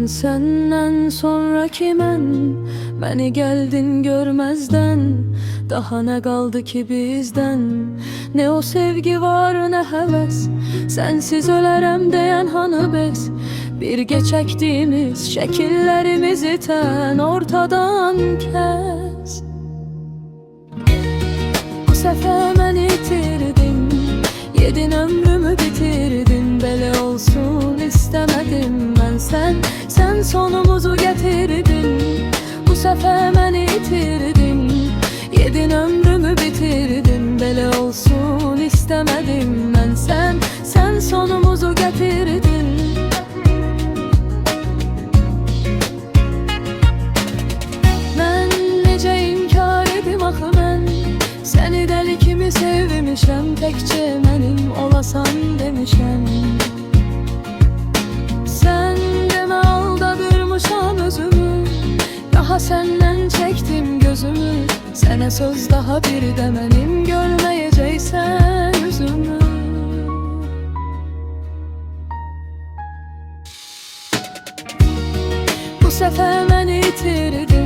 senden sonraki beni geldin görmezden. Daha ne kaldı ki bizden? Ne o sevgi var ne heves, sensiz ölərəm deyən hanı bez. Birgə çəkdiyimiz şəkillərimizi tən ortadan kəs. Bu səfər məni itirdin, yedin ömrümü bitirdin. Belə olsun istemedim mən, sen sonumuzu getirdin. Bu səfər məni itirdin, yedin ömrümü bitirdin. Belə olsun istemedim mən, sen sonumuzu getirdin. Mən necə inkar edim axı mən, səni dəli kimi sevmişəm. Təkcə mənim olasan demişəm. Sən demə aldadırmışam özümü, daha səndən çəkdim gözümü. Sənə söz daha bir də mənim, görməyəcəksən üzümü. Bu səfər məni itirdin,